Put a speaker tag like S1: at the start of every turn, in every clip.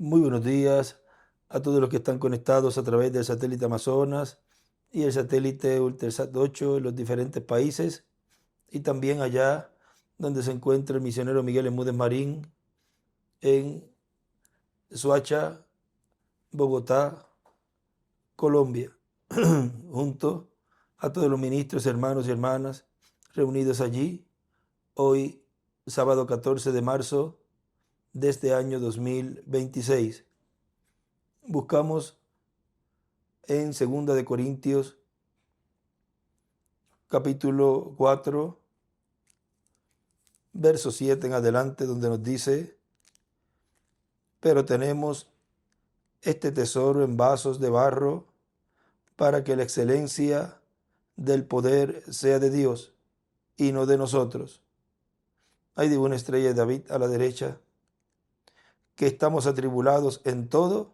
S1: Muy buenos días a todos los que están conectados a través del satélite Amazonas y el satélite Ultelsat 8 en los diferentes países y también allá donde se encuentra el misionero Miguel Emúdez Marín en Soacha, Bogotá, Colombia, junto a todos los ministros, hermanos y hermanas reunidos allí hoy, sábado 14 de marzo de este año 2026. Buscamos en 2 Corintios capítulo 4, verso 7 en adelante, donde nos dice: pero tenemos este tesoro en vasos de barro, para que la excelencia del poder sea de Dios y no de nosotros. Hay de una estrella de David a la derecha, que estamos atribulados en todo,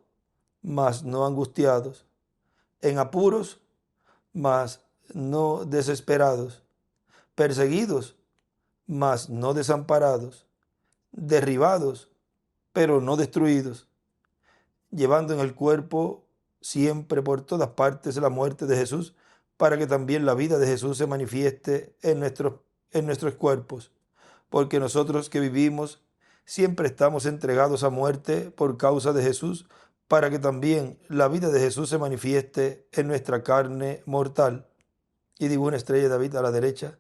S1: mas no angustiados, en apuros, mas no desesperados, perseguidos, mas no desamparados, derribados, pero no destruidos, llevando en el cuerpo siempre por todas partes la muerte de Jesús, para que también la vida de Jesús se manifieste en nuestros cuerpos. Porque nosotros que vivimos siempre estamos entregados a muerte por causa de Jesús, para que también la vida de Jesús se manifieste en nuestra carne mortal. Y digo una estrella de David a la derecha,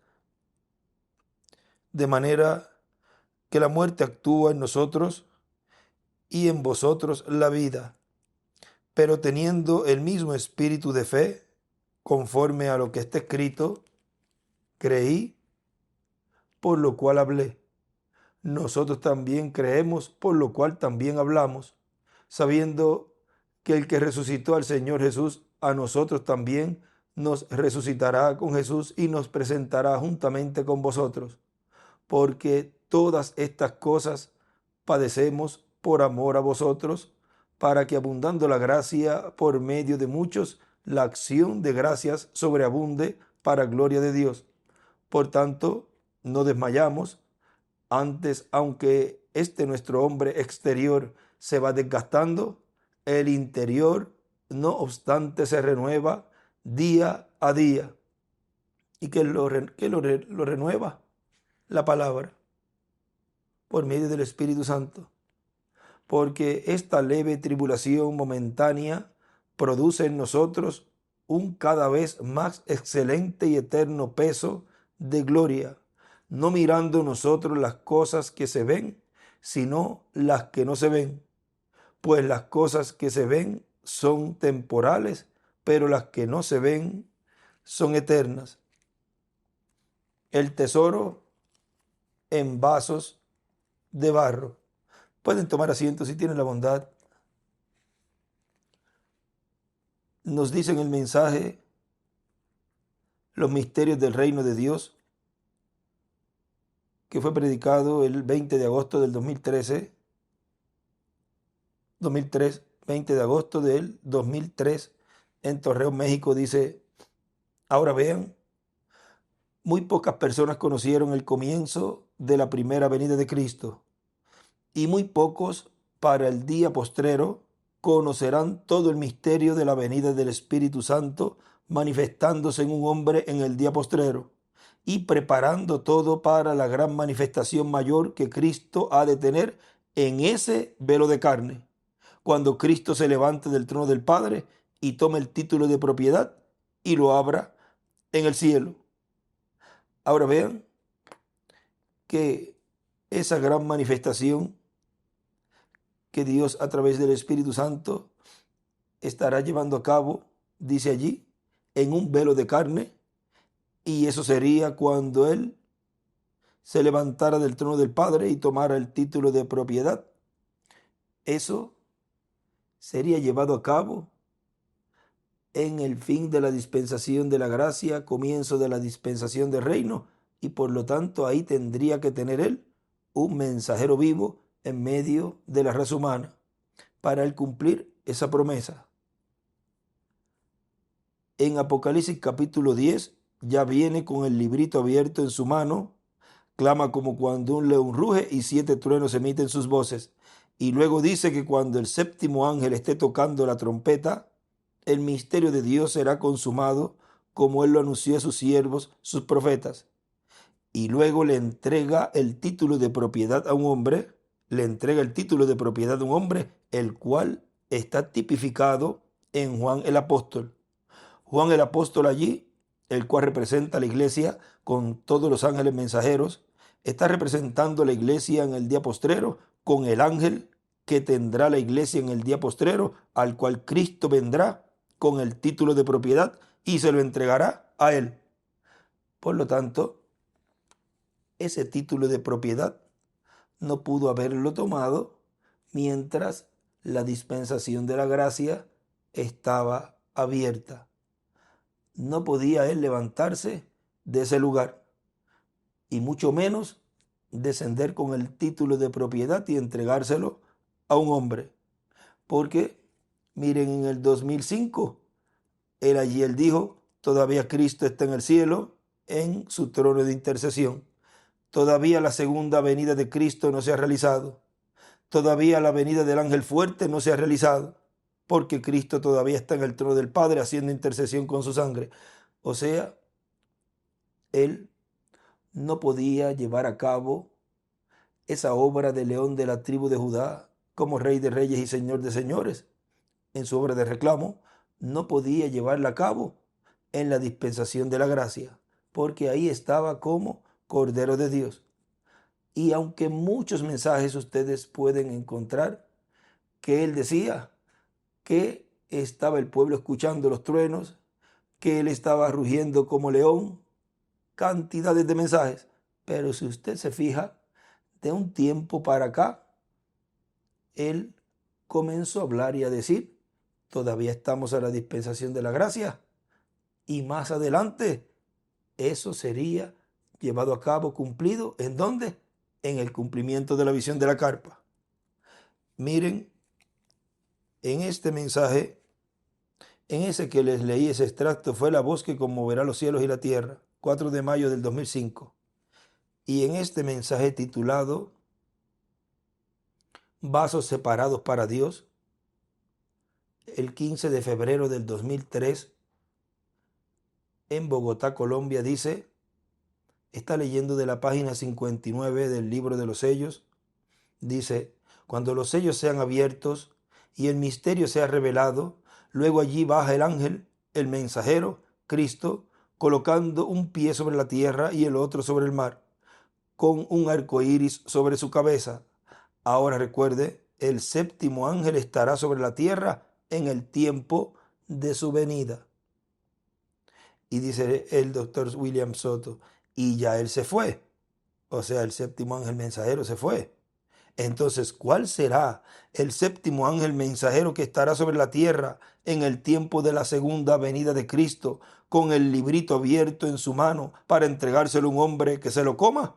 S1: de manera que la muerte actúa en nosotros y en vosotros la vida, pero teniendo el mismo espíritu de fe, conforme a lo que está escrito: creí, por lo cual hablé. Nosotros también creemos, por lo cual también hablamos, sabiendo que el que resucitó al Señor Jesús, a nosotros también nos resucitará con Jesús y nos presentará juntamente con vosotros. Porque todas estas cosas padecemos por amor a vosotros, para que, abundando la gracia por medio de muchos, la acción de gracias sobreabunde para gloria de Dios. Por tanto, no desmayamos. Antes, aunque este nuestro hombre exterior se va desgastando, el interior, no obstante, se renueva día a día. ¿Y qué lo renueva? La palabra, por medio del Espíritu Santo. Porque esta leve tribulación momentánea produce en nosotros un cada vez más excelente y eterno peso de gloria, no mirando nosotros las cosas que se ven, sino las que no se ven. Pues las cosas que se ven son temporales, pero las que no se ven son eternas. El tesoro en vasos de barro. Pueden tomar asiento si tienen la bondad. Nos dice en el mensaje los misterios del reino de Dios, que fue predicado el 20 de agosto del 2003, 20 de agosto del 2003 en Torreón, México. Dice: ahora vean, muy pocas personas conocieron el comienzo de la primera venida de Cristo, y muy pocos para el día postrero conocerán todo el misterio de la venida del Espíritu Santo, manifestándose en un hombre en el día postrero, y preparando todo para la gran manifestación mayor que Cristo ha de tener en ese velo de carne, cuando Cristo se levante del trono del Padre y tome el título de propiedad y lo abra en el cielo. Ahora vean que esa gran manifestación que Dios, a través del Espíritu Santo, estará llevando a cabo, dice allí, en un velo de carne, y eso sería cuando Él se levantara del trono del Padre y tomara el título de propiedad. Eso sería llevado a cabo en el fin de la dispensación de la gracia, comienzo de la dispensación del reino, y por lo tanto ahí tendría que tener Él un mensajero vivo en medio de la raza humana para Él cumplir esa promesa. En Apocalipsis capítulo 10 ya viene con el librito abierto en su mano, clama como cuando un león ruge y 7 truenos emiten sus voces. Y luego dice que cuando el séptimo ángel esté tocando la trompeta, el misterio de Dios será consumado, como él lo anunció a sus siervos, sus profetas. Y luego le entrega el título de propiedad a un hombre, el cual está tipificado en Juan el apóstol. Juan el apóstol allí, el cual representa a la iglesia con todos los ángeles mensajeros, está representando a la iglesia en el día postrero con el ángel que tendrá la iglesia en el día postrero, al cual Cristo vendrá con el título de propiedad y se lo entregará a él. Por lo tanto, ese título de propiedad no pudo haberlo tomado mientras la dispensación de la gracia estaba abierta. No podía él levantarse de ese lugar y mucho menos descender con el título de propiedad y entregárselo a un hombre. Porque, miren, en el 2005, él dijo, todavía Cristo está en el cielo, en su trono de intercesión. Todavía la segunda venida de Cristo no se ha realizado. Todavía la venida del ángel fuerte no se ha realizado, porque Cristo todavía está en el trono del Padre haciendo intercesión con su sangre. O sea, él no podía llevar a cabo esa obra de león de la tribu de Judá como rey de reyes y señor de señores. En su obra de reclamo, no podía llevarla a cabo en la dispensación de la gracia, porque ahí estaba como Cordero de Dios. Y aunque muchos mensajes ustedes pueden encontrar que él decía que estaba el pueblo escuchando los truenos, que él estaba rugiendo como león, cantidades de mensajes. Pero si usted se fija, de un tiempo para acá, él comenzó a hablar y a decir, todavía estamos a la dispensación de la gracia y más adelante eso sería llevado a cabo, cumplido. ¿En dónde? En el cumplimiento de la visión de la carpa. Miren, en este mensaje, en ese que les leí, ese extracto, fue la voz que conmoverá los cielos y la tierra, 4 de mayo del 2005. Y en este mensaje titulado Vasos separados para Dios, el 15 de febrero del 2003, en Bogotá, Colombia, dice, está leyendo de la página 59 del libro de los sellos, dice, cuando los sellos sean abiertos y el misterio sea revelado, luego allí baja el ángel, el mensajero, Cristo, colocando un pie sobre la tierra y el otro sobre el mar, con un arco iris sobre su cabeza. Ahora recuerde, el séptimo ángel estará sobre la tierra en el tiempo de su venida. Y dice el doctor William Soto, y ya él se fue. O sea, el séptimo ángel mensajero se fue. Entonces, ¿cuál será el séptimo ángel mensajero que estará sobre la tierra en el tiempo de la segunda venida de Cristo, con el librito abierto en su mano para entregárselo a un hombre que se lo coma?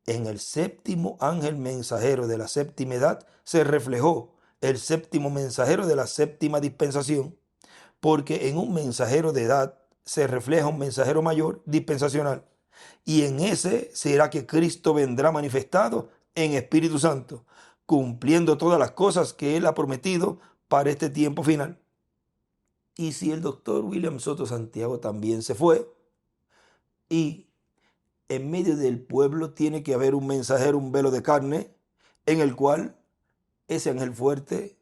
S1: En el séptimo ángel mensajero de la séptima edad se reflejó el séptimo mensajero de la séptima dispensación, porque en un mensajero de edad se refleja un mensajero mayor dispensacional, y en ese será que Cristo vendrá manifestado en Espíritu Santo, cumpliendo todas las cosas que él ha prometido para este tiempo final. Y si el doctor William Soto Santiago también se fue, y en medio del pueblo tiene que haber un mensajero, un velo de carne, en el cual ese ángel fuerte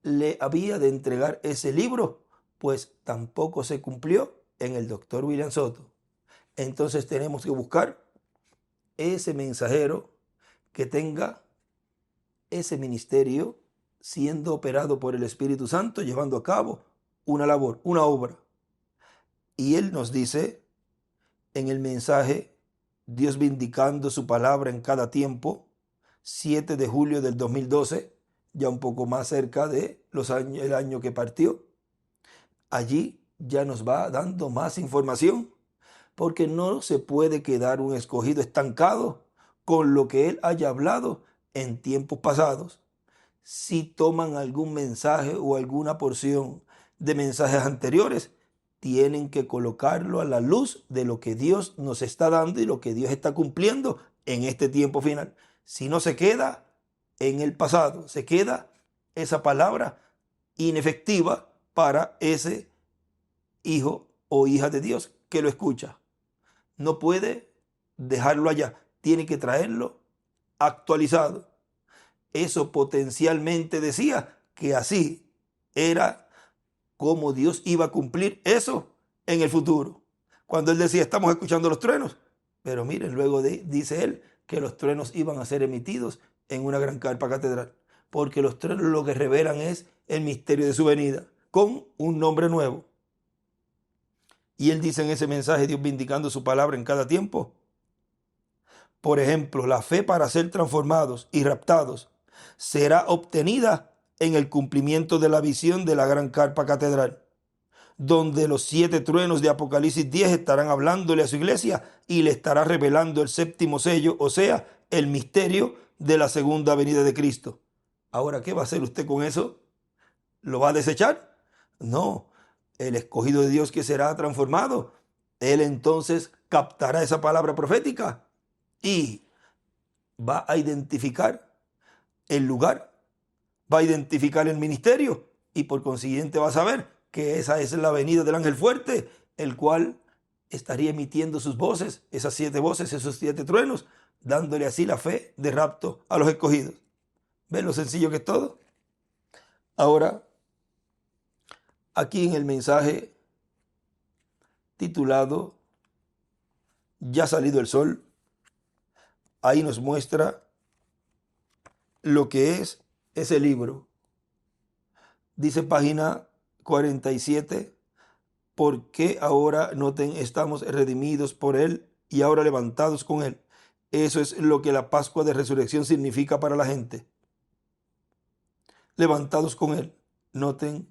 S1: le había de entregar ese libro, pues tampoco se cumplió en el doctor William Soto. Entonces tenemos que buscar ese mensajero que tenga ese ministerio siendo operado por el Espíritu Santo, llevando a cabo una labor, una obra. Y él nos dice en el mensaje, Dios vindicando su palabra en cada tiempo, 7 de julio del 2012, ya un poco más cerca de el año que partió. Allí ya nos va dando más información, porque no se puede quedar un escogido estancado con lo que él haya hablado en tiempos pasados. Si toman algún mensaje o alguna porción de mensajes anteriores, tienen que colocarlo a la luz de lo que Dios nos está dando y lo que Dios está cumpliendo en este tiempo final. Si no se queda, en el pasado. Se queda esa palabra inefectiva para ese hijo o hija de Dios que lo escucha. No puede dejarlo allá, tiene que traerlo actualizado. Eso potencialmente decía que así era como Dios iba a cumplir eso en el futuro. Cuando él decía, estamos escuchando los truenos, pero miren, luego dice él que los truenos iban a ser emitidos en una gran carpa catedral, porque los truenos lo que revelan es el misterio de su venida, con un nombre nuevo. Y él dice en ese mensaje, Dios vindicando su palabra en cada tiempo. Por ejemplo, la fe para ser transformados y raptados será obtenida en el cumplimiento de la visión de la gran carpa catedral, donde los 7 truenos de Apocalipsis 10 estarán hablándole a su iglesia y le estará revelando el 7º sello, o sea, el misterio de la segunda venida de Cristo. Ahora, ¿qué va a hacer usted con eso? ¿Lo va a desechar? No, el escogido de Dios que será transformado, él entonces captará esa palabra profética y va a identificar el lugar, va a identificar el ministerio y por consiguiente va a saber que esa es la venida del ángel fuerte, el cual estaría emitiendo sus voces, esas 7 voces, esos 7 truenos, dándole así la fe de rapto a los escogidos. ¿Ven lo sencillo que es todo? Ahora, aquí en el mensaje titulado Ya ha salido el sol, ahí nos muestra lo que es ese libro. Dice página 47, ¿por qué ahora estamos redimidos por él y ahora levantados con él? Eso es lo que la Pascua de Resurrección significa para la gente. Levantados con él. Noten,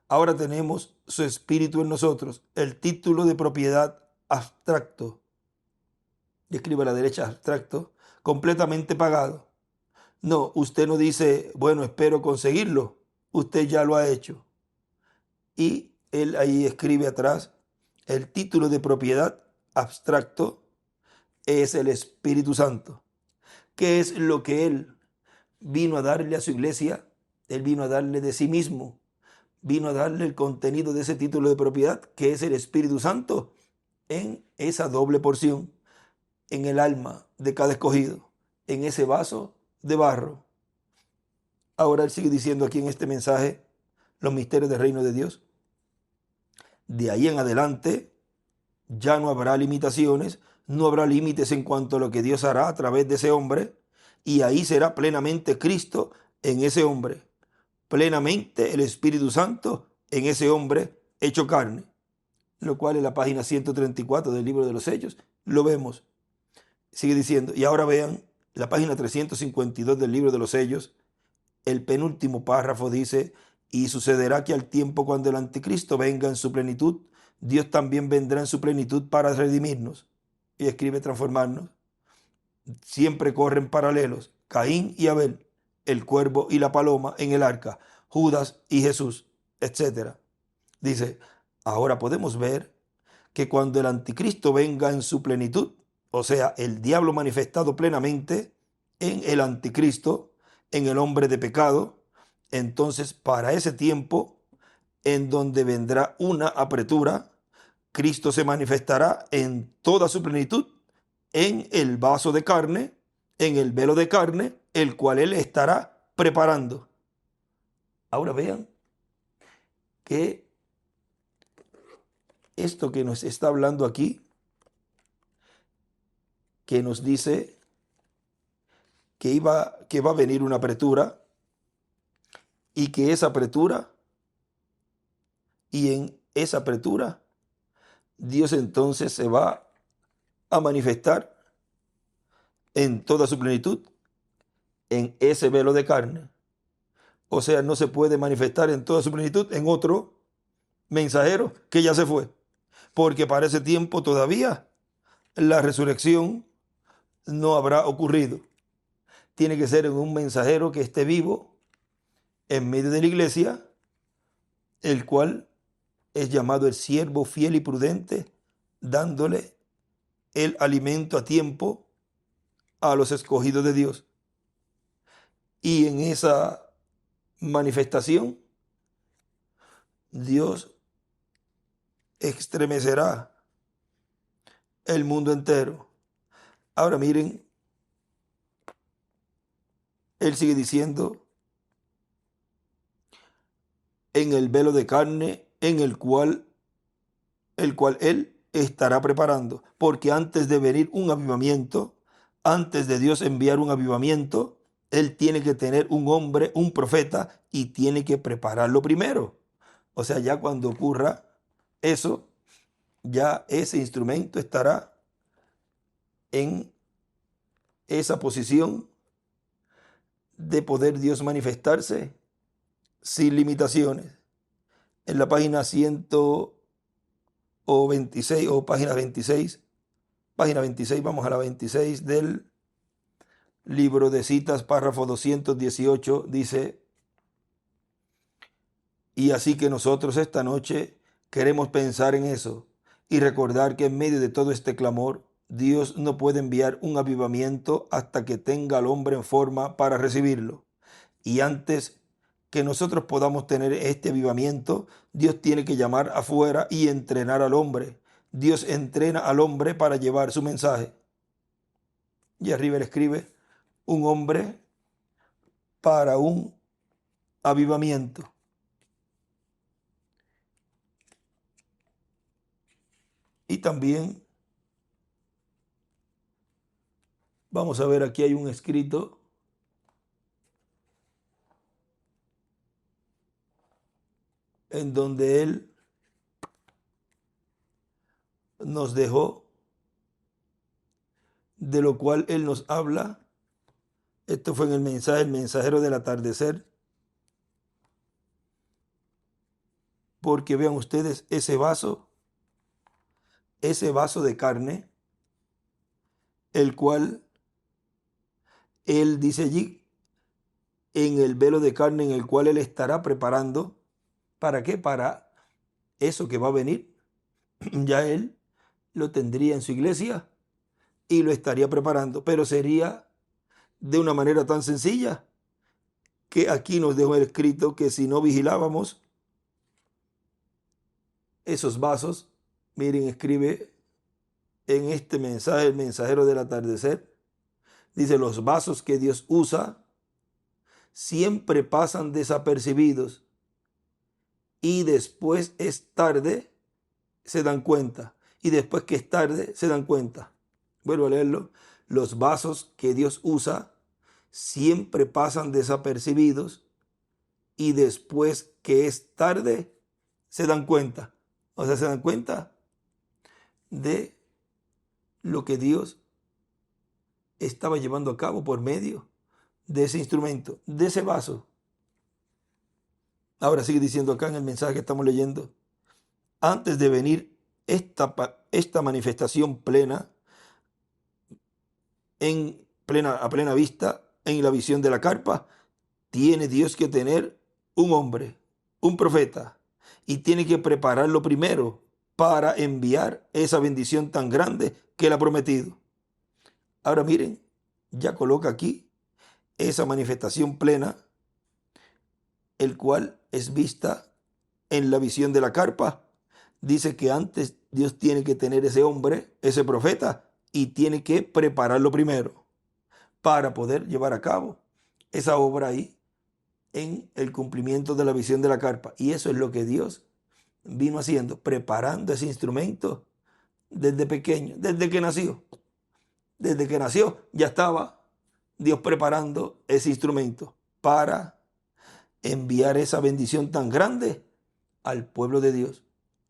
S1: ahora tenemos su espíritu en nosotros, el título de propiedad abstracto. Escribe a la derecha abstracto, completamente pagado. No, usted no dice, bueno, espero conseguirlo. Usted ya lo ha hecho. Y él ahí escribe atrás, el título de propiedad abstracto es el Espíritu Santo. ¿Qué es lo que él vino a darle a su iglesia? Él vino a darle de sí mismo. Vino a darle el contenido de ese título de propiedad, que es el Espíritu Santo, en esa doble porción, en el alma de cada escogido, en ese vaso de barro. Ahora él sigue diciendo aquí en este mensaje los misterios del reino de Dios. De ahí en adelante ya no habrá limitaciones, no habrá límites en cuanto a lo que Dios hará a través de ese hombre, y ahí será plenamente Cristo en ese hombre, plenamente el Espíritu Santo en ese hombre hecho carne, lo cual en la página 134 del libro de los Hechos lo vemos. Sigue diciendo, y ahora vean la página 352 del libro de los Sellos, el penúltimo párrafo dice, y sucederá que al tiempo cuando el anticristo venga en su plenitud, Dios también vendrá en su plenitud para redimirnos. Y escribe transformarnos. Siempre corren paralelos, Caín y Abel, el cuervo y la paloma en el arca, Judas y Jesús, etc. Dice, ahora podemos ver que cuando el anticristo venga en su plenitud, o sea, el diablo manifestado plenamente en el anticristo, en el hombre de pecado, entonces para ese tiempo en donde vendrá una apretura, Cristo se manifestará en toda su plenitud en el vaso de carne, en el velo de carne, el cual él estará preparando. Ahora vean que esto que nos está hablando aquí, que nos dice que va a venir una apretura y que esa apretura, y en esa apretura, Dios entonces se va a manifestar en toda su plenitud en ese velo de carne. O sea, no se puede manifestar en toda su plenitud en otro mensajero que ya se fue, porque para ese tiempo todavía la resurrección no habrá ocurrido. Tiene que ser en un mensajero que esté vivo en medio de la iglesia, el cual es llamado el siervo fiel y prudente, dándole el alimento a tiempo a los escogidos de Dios. Y en esa manifestación, Dios estremecerá el mundo entero. Ahora miren, él sigue diciendo, en el velo de carne en el cual él estará preparando, porque antes de venir un avivamiento, antes de Dios enviar un avivamiento, él tiene que tener un hombre, un profeta, y tiene que prepararlo primero. O sea, ya cuando ocurra eso, ya ese instrumento estará en esa posición de poder Dios manifestarse sin limitaciones. En la página 126 o página 26, vamos a la 26 del libro de citas, párrafo 218, dice, y así que nosotros esta noche queremos pensar en eso y recordar que en medio de todo este clamor, Dios no puede enviar un avivamiento hasta que tenga al hombre en forma para recibirlo. Y antes que nosotros podamos tener este avivamiento, Dios tiene que llamar afuera y entrenar al hombre. Dios entrena al hombre para llevar su mensaje. Y arriba él escribe, un hombre para un avivamiento. Y también vamos a ver, aquí hay un escrito en donde él nos dejó, de lo cual él nos habla. Esto fue en el mensaje, el mensajero del atardecer. Porque vean ustedes ese vaso de carne, el cual él dice allí, en el velo de carne en el cual él estará preparando. ¿Para qué? Para eso que va a venir. Ya él lo tendría en su iglesia y lo estaría preparando, pero sería de una manera tan sencilla que aquí nos dejó escrito que si no vigilábamos esos vasos, miren, escribe en este mensaje, el mensajero del atardecer, dice, los vasos que Dios usa siempre pasan desapercibidos y después es tarde, se dan cuenta. Y después que es tarde, se dan cuenta. Vuelvo a leerlo. Los vasos que Dios usa siempre pasan desapercibidos y después que es tarde, se dan cuenta. O sea, se dan cuenta de lo que Dios estaba llevando a cabo por medio de ese instrumento, de ese vaso. Ahora sigue diciendo acá en el mensaje que estamos leyendo, antes de venir esta manifestación plena, a plena vista, en la visión de la carpa, tiene Dios que tener un hombre, un profeta, y tiene que prepararlo primero para enviar esa bendición tan grande que él ha prometido. Ahora miren, ya coloca aquí esa manifestación plena, el cual es vista en la visión de la carpa. Dice que antes Dios tiene que tener ese hombre, ese profeta, y tiene que prepararlo primero para poder llevar a cabo esa obra ahí en el cumplimiento de la visión de la carpa. Y eso es lo que Dios vino haciendo, preparando ese instrumento desde pequeño, desde que nació. Desde que nació ya estaba Dios preparando ese instrumento para enviar esa bendición tan grande al pueblo de Dios.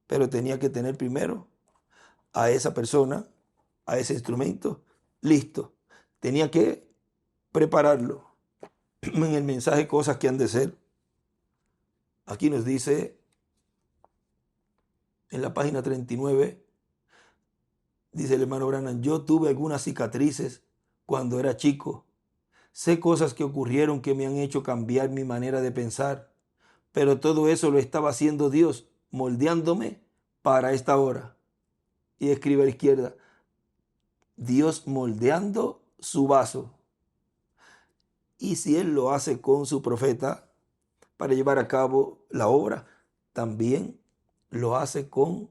S1: Pero tenía que tener primero a esa persona, a ese instrumento, listo. Tenía que prepararlo. En el mensaje cosas que han de ser, aquí nos dice en la página 39, dice el hermano Branham, yo tuve algunas cicatrices cuando era chico. Sé cosas que ocurrieron que me han hecho cambiar mi manera de pensar, pero todo eso lo estaba haciendo Dios, moldeándome para esta hora. Y escribe a la izquierda, Dios moldeando su vaso. Y si Él lo hace con su profeta para llevar a cabo la obra, también lo hace con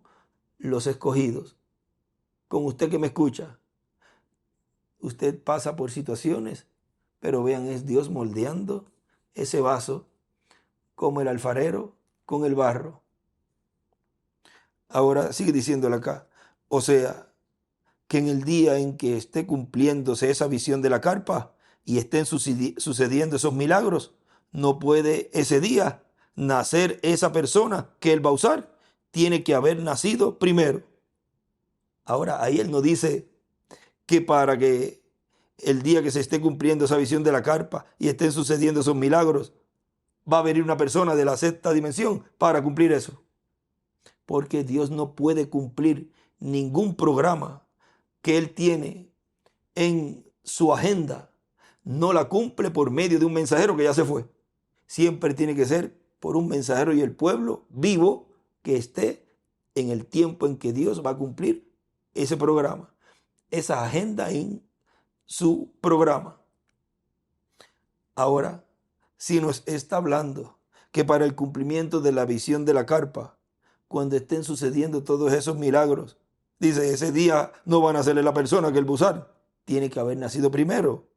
S1: los escogidos. Con usted que me escucha, usted pasa por situaciones, pero vean, es Dios moldeando ese vaso como el alfarero con el barro. Ahora sigue diciéndole acá, o sea, que en el día en que esté cumpliéndose esa visión de la carpa y estén sucediendo esos milagros, no puede ese día nacer esa persona que Él va a usar. Tiene que haber nacido primero. Ahora, ahí Él no dice que para que el día que se esté cumpliendo esa visión de la carpa y estén sucediendo esos milagros, va a venir una persona de la sexta dimensión para cumplir eso. Porque Dios no puede cumplir ningún programa que Él tiene en su agenda. No la cumple por medio de un mensajero que ya se fue. Siempre tiene que ser por un mensajero y el pueblo vivo que esté en el tiempo en que Dios va a cumplir ese programa, esa agenda en su programa. Ahora, si nos está hablando que para el cumplimiento de la visión de la carpa, cuando estén sucediendo todos esos milagros, dice, ese día no van a ser la persona que Él va a usar, tiene que haber nacido primero.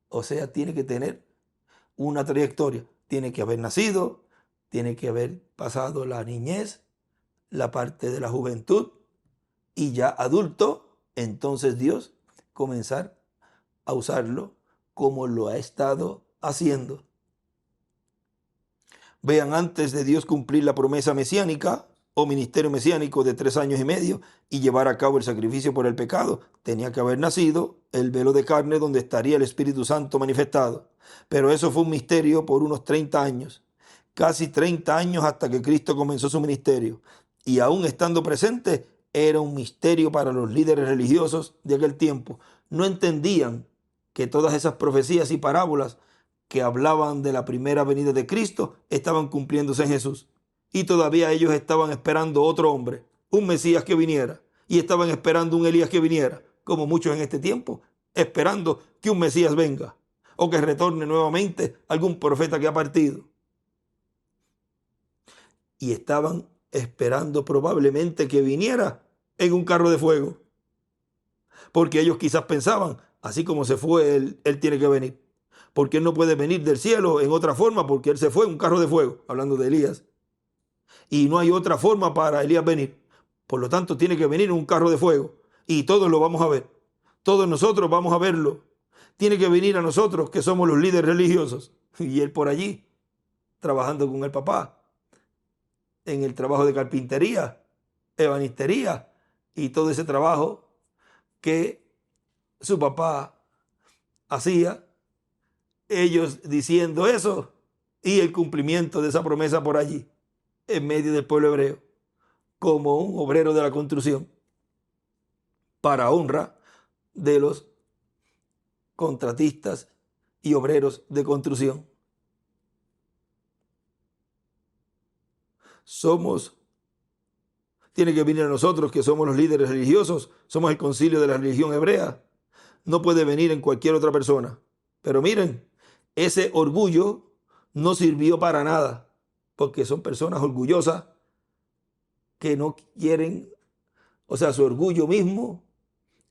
S1: O sea, tiene que tener una trayectoria, tiene que haber nacido, tiene que haber pasado la niñez, la parte de la juventud y ya adulto, entonces Dios comenzar a usarlo como lo ha estado haciendo. Vean, antes de Dios cumplir la promesa mesiánica o ministerio mesiánico de 3 años y medio y llevar a cabo el sacrificio por el pecado, tenía que haber nacido el velo de carne donde estaría el Espíritu Santo manifestado. Pero eso fue un misterio por unos 30 años, casi 30 años hasta que Cristo comenzó su ministerio. Y aún estando presente, era un misterio para los líderes religiosos de aquel tiempo. No entendían que todas esas profecías y parábolas que hablaban de la primera venida de Cristo estaban cumpliéndose en Jesús. Y todavía ellos estaban esperando otro hombre, un Mesías que viniera. Y estaban esperando un Elías que viniera, como muchos en este tiempo, esperando que un Mesías venga o que retorne nuevamente algún profeta que ha partido. Y estaban esperando probablemente que viniera en un carro de fuego. Porque ellos quizás pensaban, así como se fue, él tiene que venir. Porque Él no puede venir del cielo en otra forma, porque Él se fue en un carro de fuego, hablando de Elías. Y no hay otra forma para Elías venir. Por lo tanto, tiene que venir en un carro de fuego. Y todos lo vamos a ver. Todos nosotros vamos a verlo. Tiene que venir a nosotros, que somos los líderes religiosos. Y Él por allí, trabajando con el papá, en el trabajo de carpintería, ebanistería, y todo ese trabajo que su papá hacía, ellos diciendo eso y el cumplimiento de esa promesa por allí, en medio del pueblo hebreo, como un obrero de la construcción, para honra de los contratistas y obreros de construcción. Tiene que venir a nosotros que somos los líderes religiosos, somos el concilio de la religión hebrea. No puede venir en cualquier otra persona. Pero miren, ese orgullo no sirvió para nada, porque son personas orgullosas que no quieren, o sea, su orgullo mismo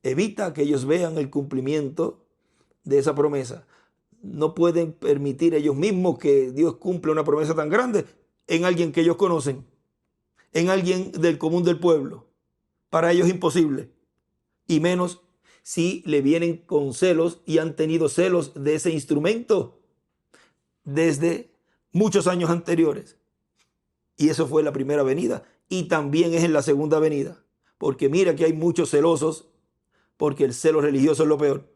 S1: evita que ellos vean el cumplimiento de esa promesa. No pueden permitir ellos mismos que Dios cumpla una promesa tan grande en alguien que ellos conocen, en alguien del común del pueblo. Para ellos es imposible, y menos si le vienen con celos y han tenido celos de ese instrumento desde muchos años anteriores. Y eso fue la primera venida, y también es en la segunda venida, porque mira que hay muchos celosos, porque el celo religioso es lo peor,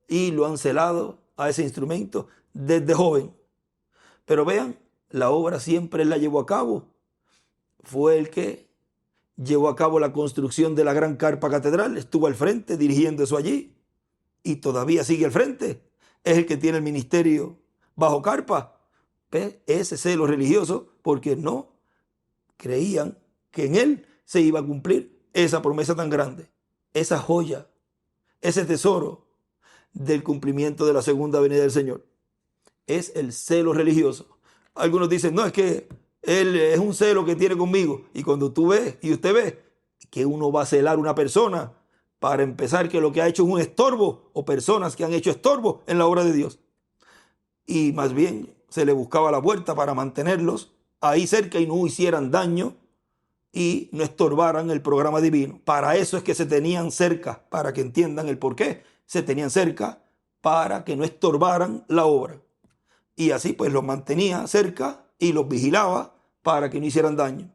S1: y lo han celado a ese instrumento desde joven. Pero vean, la obra siempre la llevó a cabo. Fue el que llevó a cabo la construcción de la gran carpa catedral, estuvo al frente dirigiendo eso allí y todavía sigue al frente. Es el que tiene el ministerio bajo carpa. ¿Ves? Ese celo religioso, porque no creían que en él se iba a cumplir esa promesa tan grande, esa joya, ese tesoro del cumplimiento de la segunda venida del Señor. Es el celo religioso. Algunos dicen, no, es que él es un celo que tiene conmigo. Y cuando tú ves y usted ve que uno va a celar a una persona, para empezar, que lo que ha hecho es un estorbo, o personas que han hecho estorbo en la obra de Dios. Y más bien se le buscaba la puerta para mantenerlos ahí cerca y no hicieran daño y no estorbaran el programa divino. Para eso es que se tenían cerca, para que entiendan el por qué. Se tenían cerca para que no estorbaran la obra. Y así pues los mantenía cerca y los vigilaba para que no hicieran daño.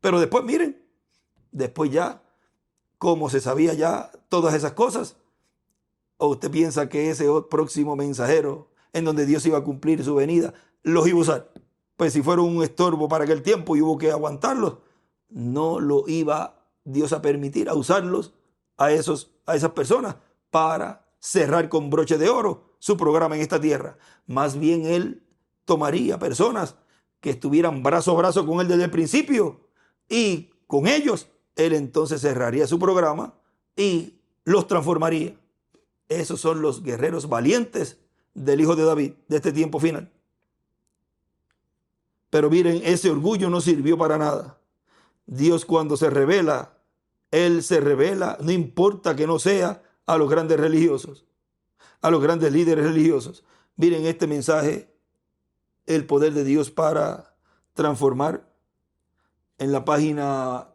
S1: Pero después, miren, después ya, como se sabía ya todas esas cosas, ¿o usted piensa que ese próximo mensajero en donde Dios iba a cumplir su venida los iba a usar? Pues si fueron un estorbo para aquel tiempo y hubo que aguantarlos, no lo iba Dios a permitir a usarlos a esas personas para cerrar con broche de oro su programa en esta tierra. Más bien él tomaría personas que estuvieran brazo a brazo con él desde el principio y con ellos él entonces cerraría su programa y los transformaría. Esos son los guerreros valientes del hijo de David de este tiempo final. Pero miren, ese orgullo no sirvió para nada. Dios cuando se revela, Él se revela, no importa que no sea a los grandes religiosos, a los grandes líderes religiosos. Miren este mensaje, el poder de Dios para transformar. En la página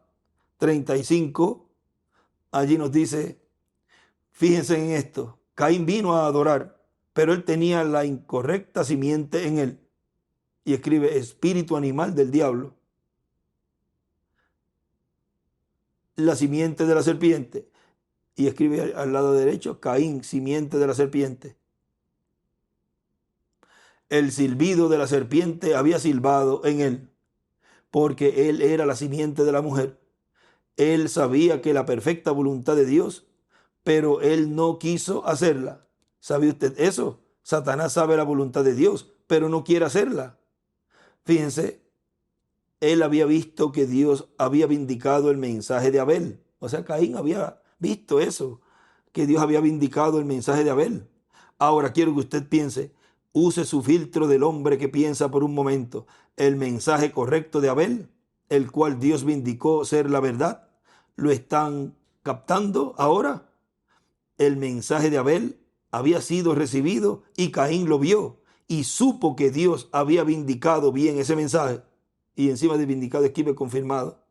S1: 35, allí nos dice, fíjense en esto, Caín vino a adorar, pero él tenía la incorrecta simiente en él. Y escribe, espíritu animal del diablo. La simiente de la serpiente. Y escribe al lado derecho, Caín, simiente de la serpiente. El silbido de la serpiente había silbado en él, porque él era la simiente de la mujer. Él sabía que la perfecta voluntad de Dios, pero él no quiso hacerla. ¿Sabe usted eso? Satanás sabe la voluntad de Dios, pero no quiere hacerla. Fíjense, él había visto que Dios había vindicado el mensaje de Abel. O sea, Caín había visto eso, que Dios había vindicado el mensaje de Abel. Ahora quiero que usted piense, use su filtro del hombre que piensa por un momento. El mensaje correcto de Abel, el cual Dios vindicó ser la verdad, ¿lo están captando ahora? El mensaje de Abel había sido recibido y Caín lo vio y supo que Dios había vindicado bien ese mensaje. Y encima de vindicado escribe confirmado.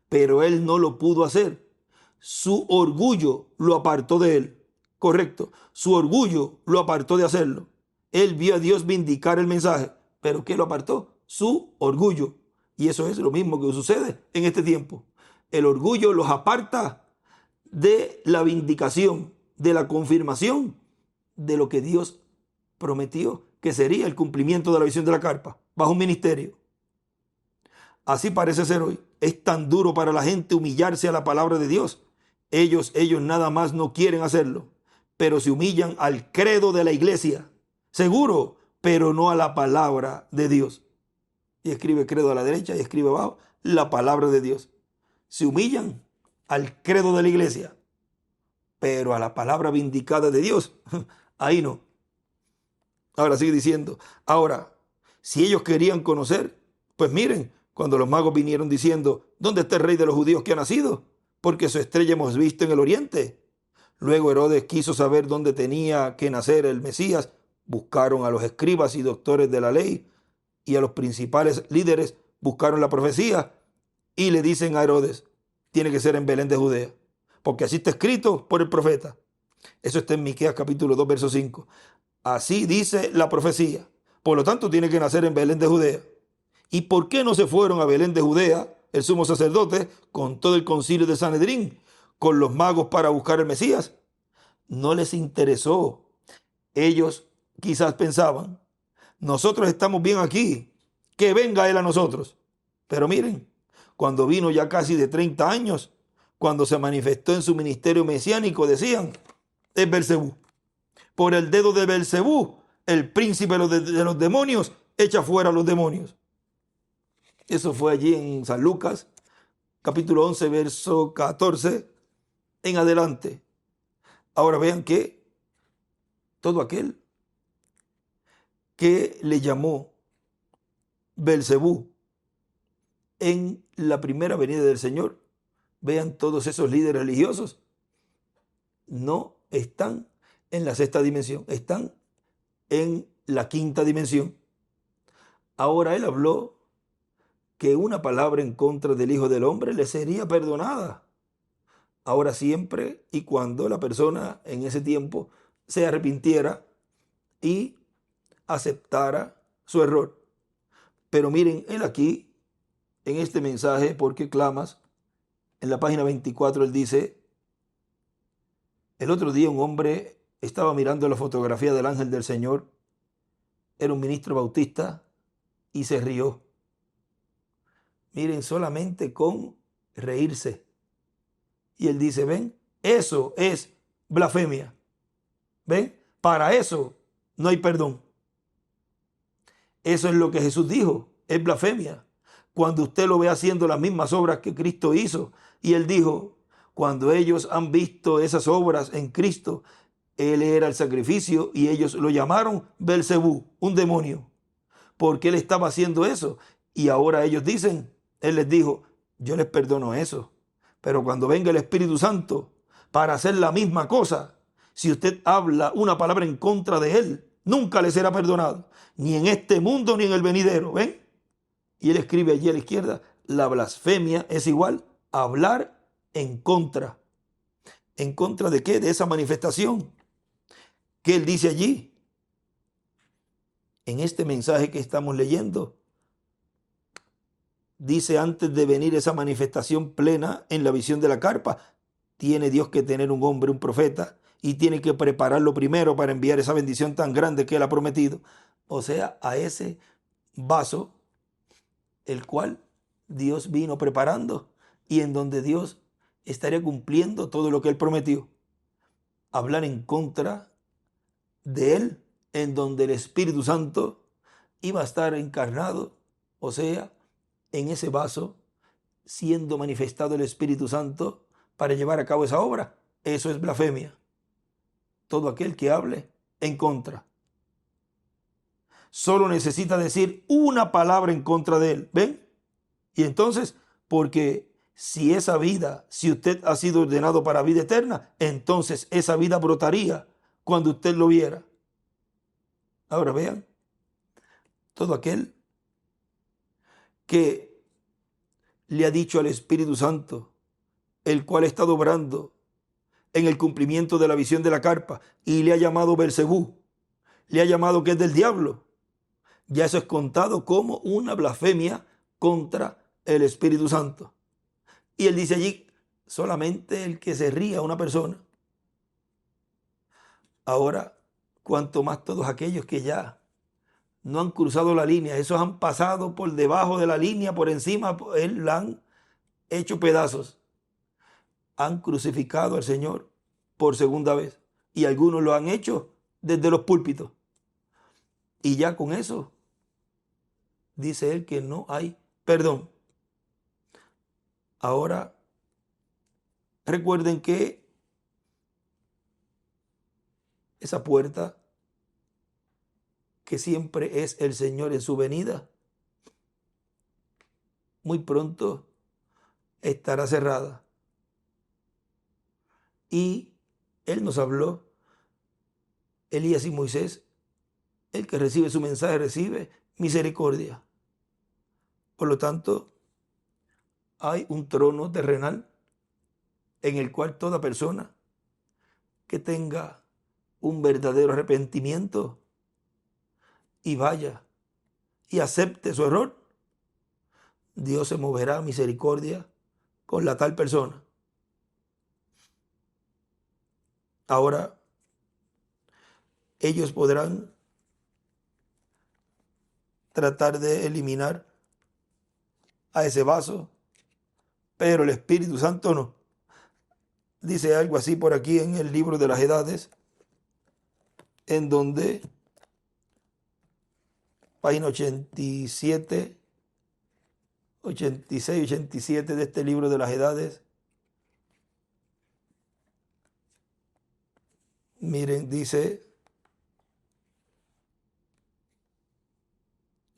S1: Pero él no lo pudo hacer. Su orgullo lo apartó de él. Correcto. Su orgullo lo apartó de hacerlo. Él vio a Dios vindicar el mensaje. ¿Pero qué lo apartó? Su orgullo. Y eso es lo mismo que sucede en este tiempo. El orgullo los aparta de la vindicación, de la confirmación de lo que Dios prometió que sería el cumplimiento de la visión de la carpa bajo un ministerio. Así parece ser hoy. Es tan duro para la gente humillarse a la palabra de Dios. Ellos nada más no quieren hacerlo, pero se humillan al credo de la iglesia. Seguro, pero no a la palabra de Dios. Y escribe credo a la derecha y escribe abajo la palabra de Dios. Se humillan al credo de la iglesia, pero a la palabra vindicada de Dios, ahí no. Ahora sigue diciendo, ahora, si ellos querían conocer, pues miren, cuando los magos vinieron diciendo, ¿dónde está el rey de los judíos que ha nacido? Porque su estrella hemos visto en el oriente. Luego Herodes quiso saber dónde tenía que nacer el Mesías. Buscaron a los escribas y doctores de la ley y a los principales líderes buscaron la profecía y le dicen a Herodes, tiene que ser en Belén de Judea, porque así está escrito por el profeta. Eso está en Miqueas capítulo 2, verso 5. Así dice la profecía. Por lo tanto, tiene que nacer en Belén de Judea. ¿Y por qué no se fueron a Belén de Judea, el sumo sacerdote, con todo el concilio de Sanedrín, con los magos para buscar el Mesías? No les interesó. Ellos quizás pensaban, nosotros estamos bien aquí, que venga él a nosotros. Pero miren, cuando vino ya casi de 30 años, cuando se manifestó en su ministerio mesiánico, decían, es Belcebú. Por el dedo de Belcebú, el príncipe de los demonios, echa fuera a los demonios. Eso fue allí en San Lucas, capítulo 11, verso 14, en adelante. Ahora vean que todo aquel que le llamó Belcebú en la primera venida del Señor. Vean, todos esos líderes religiosos no están en la sexta dimensión, están en la quinta dimensión. Ahora él habló que una palabra en contra del Hijo del Hombre le sería perdonada. Ahora siempre y cuando la persona en ese tiempo se arrepintiera y aceptara su error. Pero miren, él aquí, en este mensaje, ¿por qué clamas? En la página 24 él dice: el otro día un hombre estaba mirando la fotografía del ángel del Señor, era un ministro bautista, y se rió. Miren, solamente con reírse. Y él dice: ven, eso es blasfemia. ¿Ven? Para eso no hay perdón. Eso es lo que Jesús dijo, es blasfemia. Cuando usted lo ve haciendo las mismas obras que Cristo hizo, y él dijo, cuando ellos han visto esas obras en Cristo, él era el sacrificio y ellos lo llamaron Belcebú, un demonio, porque él estaba haciendo eso. Y ahora ellos dicen, él les dijo, yo les perdono eso, pero cuando venga el Espíritu Santo para hacer la misma cosa, si usted habla una palabra en contra de él, nunca le será perdonado, ni en este mundo ni en el venidero. ¿Ven? Y él escribe allí a la izquierda, la blasfemia es igual a hablar en contra. ¿En contra de qué? De esa manifestación que él dice allí, en este mensaje que estamos leyendo. Dice, antes de venir esa manifestación plena en la visión de la carpa, tiene Dios que tener un hombre, un profeta, y tiene que prepararlo primero para enviar esa bendición tan grande que él ha prometido. O sea, a ese vaso, el cual Dios vino preparando y en donde Dios estaría cumpliendo todo lo que él prometió. Hablar en contra de él, en donde el Espíritu Santo iba a estar encarnado, o sea, en ese vaso, siendo manifestado el Espíritu Santo para llevar a cabo esa obra. Eso es blasfemia. Todo aquel que hable en contra. Solo necesita decir una palabra en contra de él. ¿Ven? Y entonces, porque si esa vida, si usted ha sido ordenado para vida eterna, entonces esa vida brotaría cuando usted lo viera. Ahora vean, todo aquel que le ha dicho al Espíritu Santo, el cual ha estado obrando en el cumplimiento de la visión de la carpa, y le ha llamado Belcebú, le ha llamado que es del diablo, ya eso es contado como una blasfemia contra el Espíritu Santo. Y él dice allí, solamente el que se ría a una persona. Ahora, cuanto más todos aquellos que ya no han cruzado la línea, esos han pasado por debajo de la línea, por encima, él la han hecho pedazos. Han crucificado al Señor por segunda vez. Y algunos lo han hecho desde los púlpitos. Y ya con eso, dice él que no hay perdón. Ahora, recuerden que esa puerta, que siempre es el Señor en su venida, muy pronto estará cerrada. Y él nos habló, Elías y Moisés, el que recibe su mensaje recibe misericordia. Por lo tanto, hay un trono terrenal en el cual toda persona que tenga un verdadero arrepentimiento y vaya y acepte su error, Dios se moverá a misericordia con la tal persona. Ahora, ellos podrán tratar de eliminar a ese vaso, pero el Espíritu Santo no. Dice algo así por aquí en el libro de las edades, en donde, página 87, 86, 87 de este libro de las edades. Miren, dice,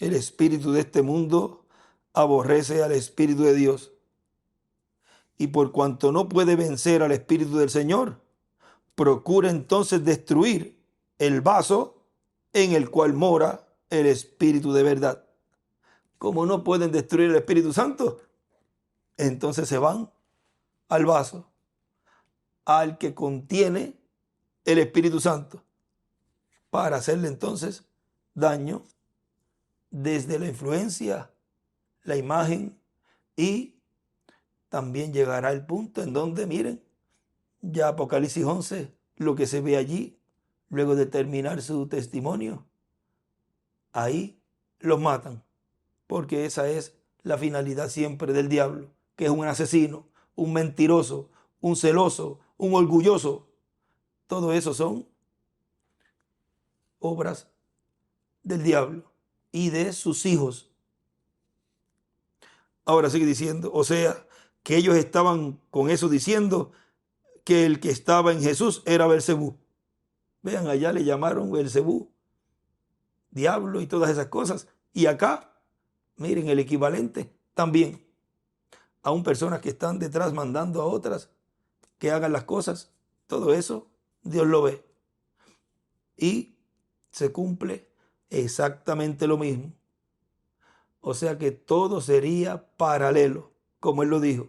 S1: el espíritu de este mundo aborrece al Espíritu de Dios. Y por cuanto no puede vencer al Espíritu del Señor, procura entonces destruir el vaso en el cual mora el Espíritu de verdad. Como no pueden destruir el Espíritu Santo, entonces se van al vaso, al que contiene el Espíritu Santo, para hacerle entonces daño desde la influencia, la imagen, y también llegará el punto en donde, miren, ya Apocalipsis 11, lo que se ve allí, luego de terminar su testimonio, ahí los matan, porque esa es la finalidad siempre del diablo, que es un asesino, un mentiroso, un celoso, un orgulloso. Todo eso son obras del diablo y de sus hijos. Ahora sigue diciendo, o sea, que ellos estaban con eso diciendo que el que estaba en Jesús era Belcebú. Vean, allá le llamaron Belcebú, diablo y todas esas cosas. Y acá, miren el equivalente también. Aún personas que están detrás mandando a otras que hagan las cosas, todo eso Dios lo ve. Y se cumple exactamente lo mismo. O sea que todo sería paralelo, como él lo dijo.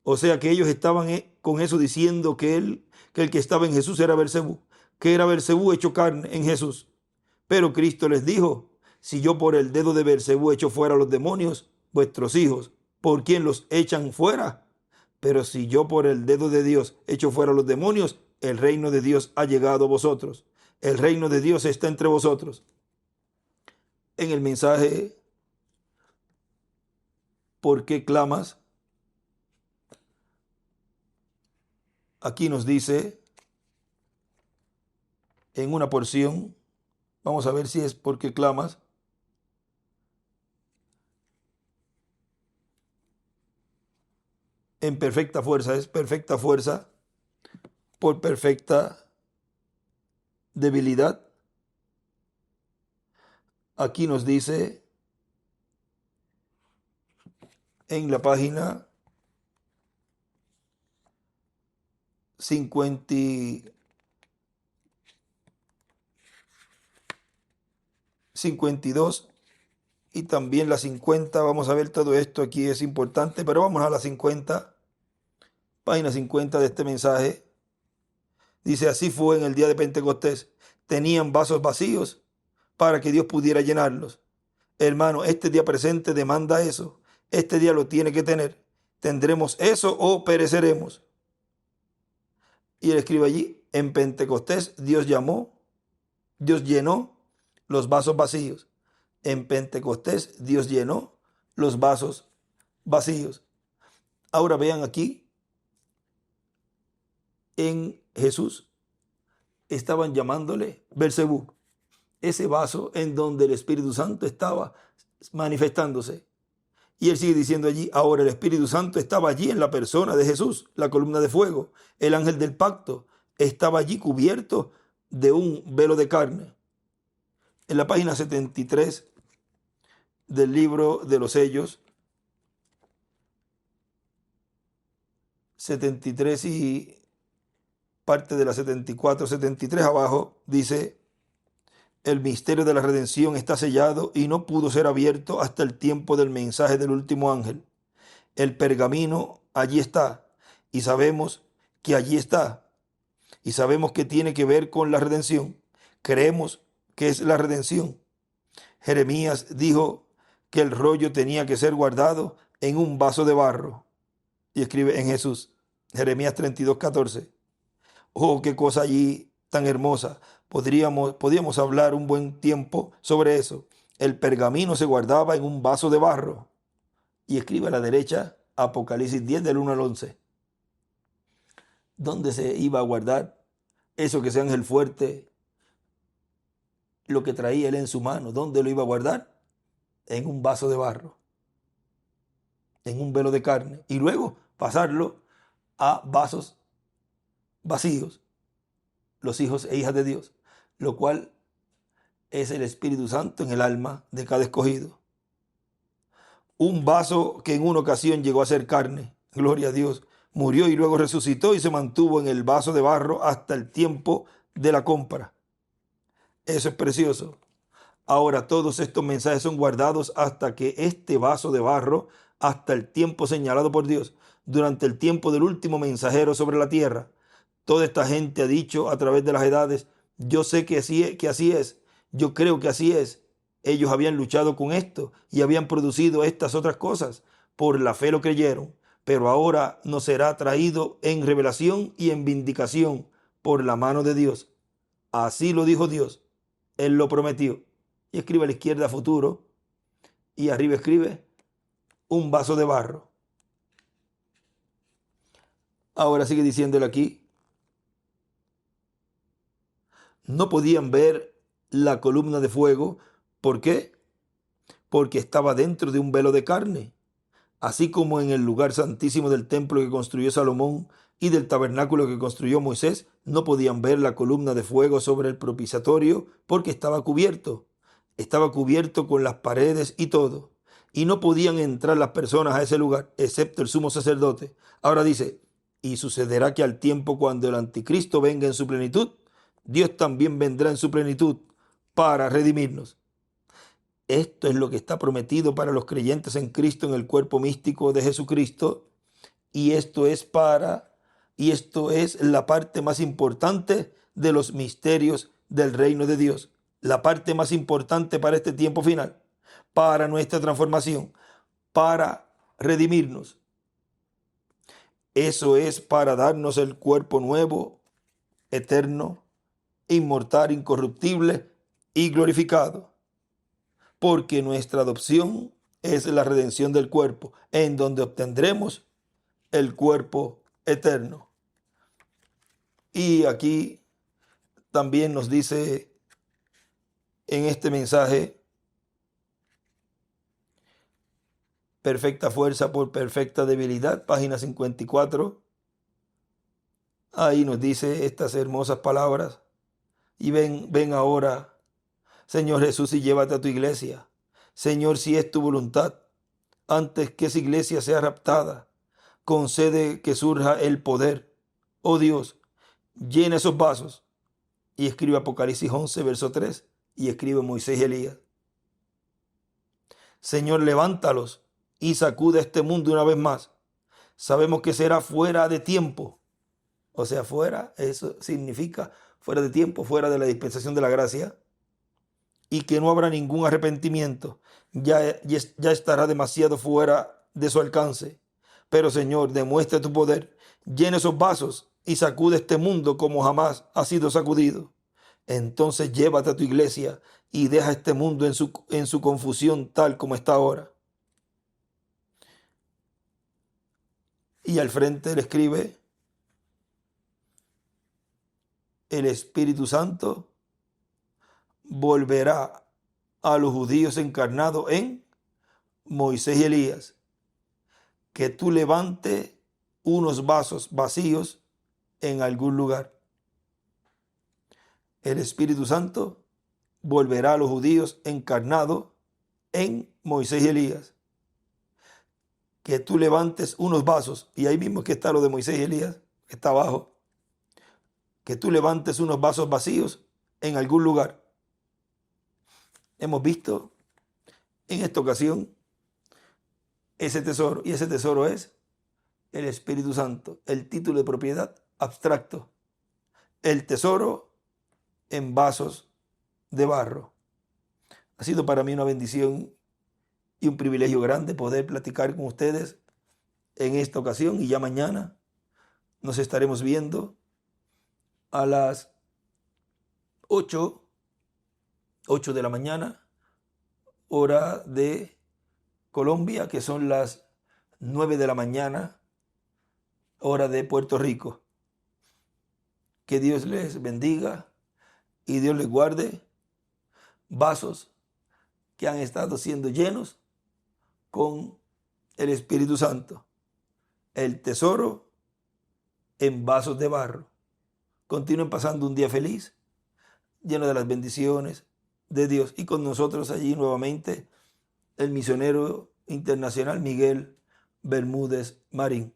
S1: O sea que ellos estaban con eso diciendo que el que estaba en Jesús era Belcebú, que era Belcebú hecho carne en Jesús. Pero Cristo les dijo, si yo por el dedo de Belcebú echo fuera a los demonios, vuestros hijos, ¿por quién los echan fuera? Pero si yo por el dedo de Dios echo fuera a los demonios, el reino de Dios ha llegado a vosotros. El reino de Dios está entre vosotros. En el mensaje, ¿por qué clamas? Aquí nos dice en una porción, vamos a ver si es ¿por qué clamas? En perfecta fuerza, es perfecta fuerza por perfecta debilidad. Aquí nos dice en la página 52 y también la 50. Vamos a ver todo esto aquí, es importante, pero vamos a la 50, página 50 de este mensaje. Dice, así fue en el día de Pentecostés. Tenían vasos vacíos para que Dios pudiera llenarlos. Hermano, este día presente demanda eso. Este día lo tiene que tener. ¿Tendremos eso o pereceremos? Y él escribe allí, en Pentecostés Dios llenó los vasos vacíos. En Pentecostés Dios llenó los vasos vacíos. Ahora vean aquí, en Jesús estaban llamándole Belcebú, ese vaso en donde el Espíritu Santo estaba manifestándose. Y él sigue diciendo allí, ahora el Espíritu Santo estaba allí en la persona de Jesús, la columna de fuego, el ángel del pacto, estaba allí cubierto de un velo de carne. En la página 73 del libro de los sellos, 73 y parte de la 74, 73 abajo, dice, el misterio de la redención está sellado y no pudo ser abierto hasta el tiempo del mensaje del último ángel. El pergamino allí está y sabemos que allí está y sabemos que tiene que ver con la redención. Creemos que es la redención. Jeremías dijo que el rollo tenía que ser guardado en un vaso de barro y escribe en Jesús. Jeremías 32:14. Oh, qué cosa allí tan hermosa. Podríamos hablar un buen tiempo sobre eso. El pergamino se guardaba en un vaso de barro. Y escribe a la derecha Apocalipsis 10 del 1 al 11. ¿Dónde se iba a guardar eso que ese ángel fuerte, lo que traía él en su mano? ¿Dónde lo iba a guardar? En un vaso de barro, en un velo de carne. Y luego pasarlo a vasos vacíos, los hijos e hijas de Dios, lo cual es el Espíritu Santo en el alma de cada escogido. Un vaso que en una ocasión llegó a ser carne, gloria a Dios, murió y luego resucitó y se mantuvo en el vaso de barro hasta el tiempo de la compra. Eso es precioso. Ahora todos estos mensajes son guardados hasta que este vaso de barro, hasta el tiempo señalado por Dios, durante el tiempo del último mensajero sobre la tierra. Toda esta gente ha dicho a través de las edades, yo sé que así es, yo creo que así es. Ellos habían luchado con esto y habían producido estas otras cosas. Por la fe lo creyeron, pero ahora nos será traído en revelación y en vindicación por la mano de Dios. Así lo dijo Dios. Él lo prometió. Y escribe a la izquierda futuro y arriba escribe un vaso de barro. Ahora sigue diciéndole aquí. No podían ver la columna de fuego. ¿Por qué? Porque estaba dentro de un velo de carne. Así como en el lugar santísimo del templo que construyó Salomón y del tabernáculo que construyó Moisés, no podían ver la columna de fuego sobre el propiciatorio porque estaba cubierto. Estaba cubierto con las paredes y todo. Y no podían entrar las personas a ese lugar, excepto el sumo sacerdote. Ahora dice, y sucederá que al tiempo cuando el anticristo venga en su plenitud, Dios también vendrá en su plenitud para redimirnos. Esto es lo que está prometido para los creyentes en Cristo, en el cuerpo místico de Jesucristo. Y esto es la parte más importante de los misterios del reino de Dios. La parte más importante para este tiempo final, para nuestra transformación, para redimirnos. Eso es para darnos el cuerpo nuevo, eterno, inmortal, incorruptible y glorificado. Porque nuestra adopción es la redención del cuerpo, en donde obtendremos el cuerpo eterno. Y aquí también nos dice en este mensaje, perfecta fuerza por perfecta debilidad, página 54. Ahí nos dice estas hermosas palabras. Y ven ahora, Señor Jesús, y llévate a tu iglesia. Señor, si es tu voluntad, antes que esa iglesia sea raptada, concede que surja el poder. Oh Dios, llena esos vasos. Y escribe Apocalipsis 11, verso 3, y escribe Moisés y Elías. Señor, levántalos y sacude este mundo una vez más. Sabemos que será fuera de tiempo. O sea, fuera, eso significa fuera de tiempo, fuera de la dispensación de la gracia. Y que no habrá ningún arrepentimiento. Ya estará demasiado fuera de su alcance. Pero Señor, demuestra tu poder. Llena esos vasos y sacude este mundo como jamás ha sido sacudido. Entonces llévate a tu iglesia y deja este mundo en su confusión tal como está ahora. Y al frente le escribe, el Espíritu Santo volverá a los judíos encarnados en Moisés y Elías, que tú levantes unos vasos vacíos en algún lugar. El Espíritu Santo volverá a los judíos encarnados en Moisés y Elías, que tú levantes unos vasos, y ahí mismo que está lo de Moisés y Elías, está abajo, que tú levantes unos vasos vacíos en algún lugar. Hemos visto en esta ocasión ese tesoro, y ese tesoro es el Espíritu Santo, el título de propiedad abstracto, el tesoro en vasos de barro. Ha sido para mí una bendición y un privilegio grande poder platicar con ustedes en esta ocasión, y ya mañana nos estaremos viendo a las 8 de la mañana, hora de Colombia, que son las 9 de la mañana, hora de Puerto Rico. Que Dios les bendiga y Dios les guarde vasos que han estado siendo llenos con el Espíritu Santo. El tesoro en vasos de barro. Continúen pasando un día feliz, lleno de las bendiciones de Dios. Y con nosotros allí nuevamente el misionero internacional Miguel Bermúdez Marín.